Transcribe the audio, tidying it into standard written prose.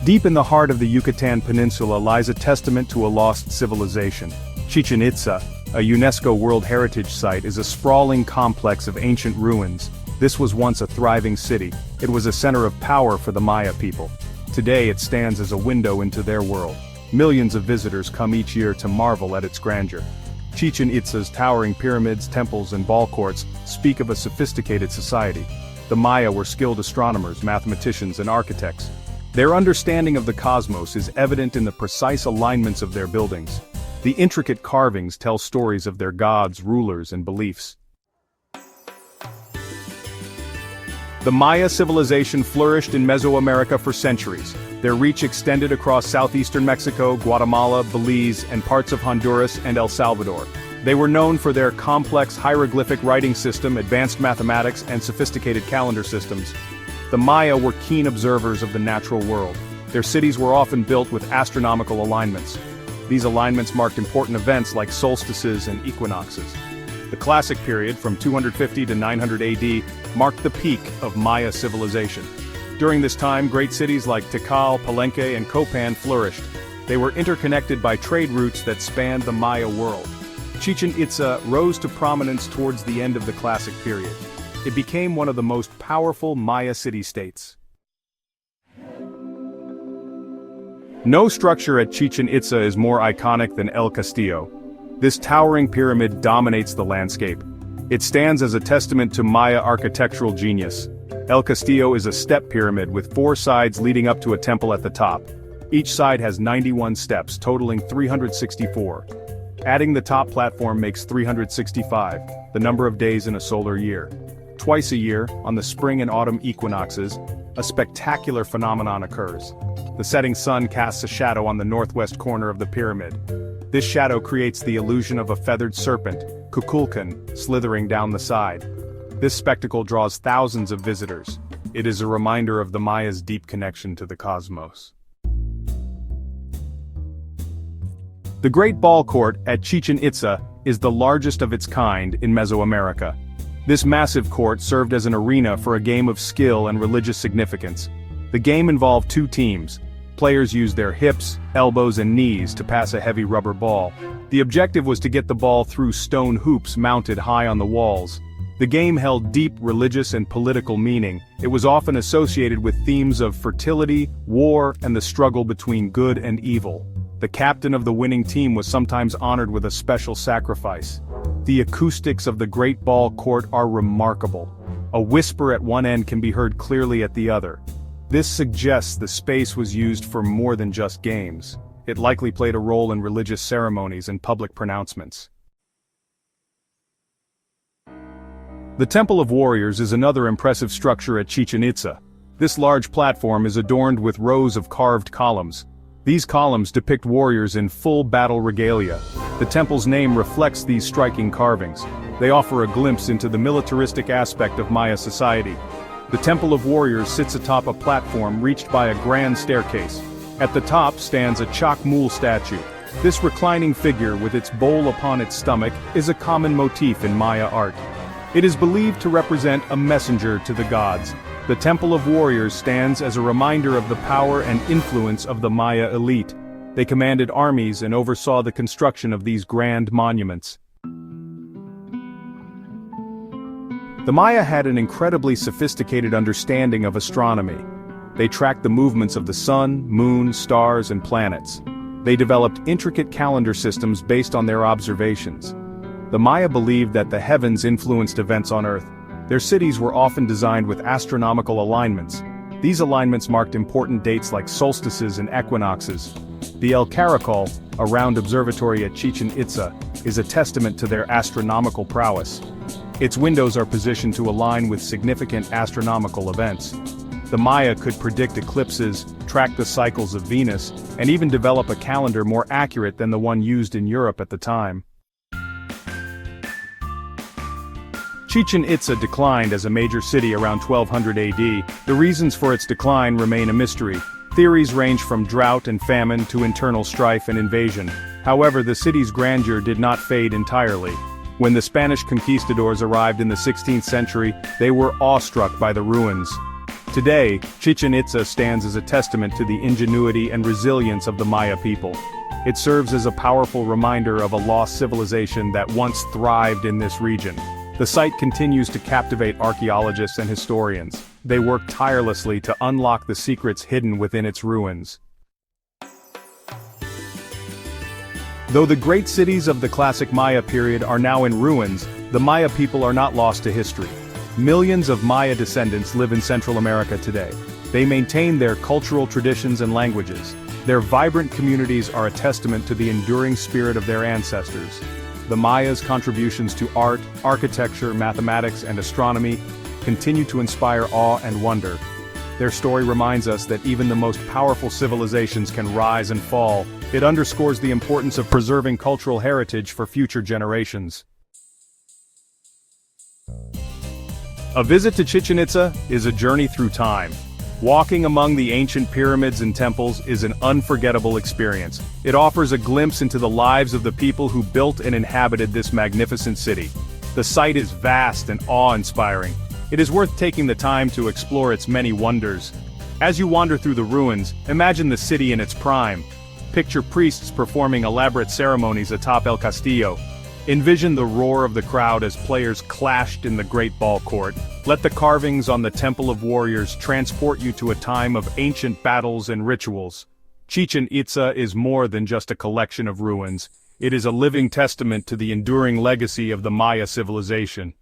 Deep in the heart of the Yucatán Peninsula lies a testament to a lost civilization. Chichen Itza, a UNESCO World Heritage Site, is a sprawling complex of ancient ruins. This was once a thriving city. It was a center of power for the Maya people. Today it stands as a window into their world. Millions of visitors come each year to marvel at its grandeur. Chichen Itza's towering pyramids, temples, and ball courts speak of a sophisticated society. The Maya were skilled astronomers, mathematicians, and architects. Their understanding of the cosmos is evident in the precise alignments of their buildings. The intricate carvings tell stories of their gods, rulers, and beliefs. The Maya civilization flourished in Mesoamerica for centuries. Their reach extended across southeastern Mexico, Guatemala, Belize, and parts of Honduras and El Salvador. They were known for their complex hieroglyphic writing system, advanced mathematics, and sophisticated calendar systems. The Maya were keen observers of the natural world. Their cities were often built with astronomical alignments. These alignments marked important events like solstices and equinoxes. The Classic period, from 250 to 900 AD, marked the peak of Maya civilization. During this time, great cities like Tikal, Palenque, and Copan flourished. They were interconnected by trade routes that spanned the Maya world. Chichen Itza rose to prominence towards the end of the Classic period. It became one of the most powerful Maya city-states. No structure at Chichen Itza is more iconic than El Castillo. This towering pyramid dominates the landscape. It stands as a testament to Maya architectural genius. El Castillo is a step pyramid with 4 sides leading up to a temple at the top. Each side has 91 steps, totaling 364. Adding the top platform makes 365, the number of days in a solar year. Twice a year, on the spring and autumn equinoxes, a spectacular phenomenon occurs. The setting sun casts a shadow on the northwest corner of the pyramid. This shadow creates the illusion of a feathered serpent, Kukulcán, slithering down the side. This spectacle draws thousands of visitors. It is a reminder of the Maya's deep connection to the cosmos. The Great Ball Court at Chichen Itza is the largest of its kind in Mesoamerica. This massive court served as an arena for a game of skill and religious significance. The game involved 2 teams. Players used their hips, elbows, and knees to pass a heavy rubber ball. The objective was to get the ball through stone hoops mounted high on the walls. The game held deep religious and political meaning. It was often associated with themes of fertility, war, and the struggle between good and evil. The captain of the winning team was sometimes honored with a special sacrifice. The acoustics of the Great Ball Court are remarkable. A whisper at one end can be heard clearly at the other. This suggests the space was used for more than just games. It likely played a role in religious ceremonies and public pronouncements. The Temple of Warriors is another impressive structure at Chichen Itza. This large platform is adorned with rows of carved columns. These columns depict warriors in full battle regalia. The temple's name reflects these striking carvings. They offer a glimpse into the militaristic aspect of Maya society. The Temple of Warriors sits atop a platform reached by a grand staircase. At the top stands a Chakmul statue. This reclining figure with its bowl upon its stomach is a common motif in Maya art. It is believed to represent a messenger to the gods. The Temple of Warriors stands as a reminder of the power and influence of the Maya elite. They commanded armies and oversaw the construction of these grand monuments. The Maya had an incredibly sophisticated understanding of astronomy. They tracked the movements of the sun, moon, stars, and planets. They developed intricate calendar systems based on their observations. The Maya believed that the heavens influenced events on Earth. Their cities were often designed with astronomical alignments. These alignments marked important dates like solstices and equinoxes. The El Caracol, a round observatory at Chichen Itza, is a testament to their astronomical prowess. Its windows are positioned to align with significant astronomical events. The Maya could predict eclipses, track the cycles of Venus, and even develop a calendar more accurate than the one used in Europe at the time. Chichen Itza declined as a major city around 1200 AD. The reasons for its decline remain a mystery. Theories range from drought and famine to internal strife and invasion. However, the city's grandeur did not fade entirely. When the Spanish conquistadors arrived in the 16th century, they were awestruck by the ruins. Today, Chichen Itza stands as a testament to the ingenuity and resilience of the Maya people. It serves as a powerful reminder of a lost civilization that once thrived in this region. The site continues to captivate archaeologists and historians. They work tirelessly to unlock the secrets hidden within its ruins. Though the great cities of the classic Maya period are now in ruins, the Maya people are not lost to history. Millions of Maya descendants live in Central America today. They maintain their cultural traditions and languages. Their vibrant communities are a testament to the enduring spirit of their ancestors. The Mayas' contributions to art, architecture, mathematics, and astronomy continue to inspire awe and wonder. Their story reminds us that even the most powerful civilizations can rise and fall. It underscores the importance of preserving cultural heritage for future generations. A visit to Chichen Itza is a journey through time. Walking among the ancient pyramids and temples is an unforgettable experience. It offers a glimpse into the lives of the people who built and inhabited this magnificent city. The site is vast and awe-inspiring. It is worth taking the time to explore its many wonders. As you wander through the ruins, imagine the city in its prime. Picture priests performing elaborate ceremonies atop El Castillo. Envision the roar of the crowd as players clashed in the Great Ball Court. Let the carvings on the Temple of Warriors transport you to a time of ancient battles and rituals. Chichen Itza is more than just a collection of ruins. It is a living testament to the enduring legacy of the Maya civilization.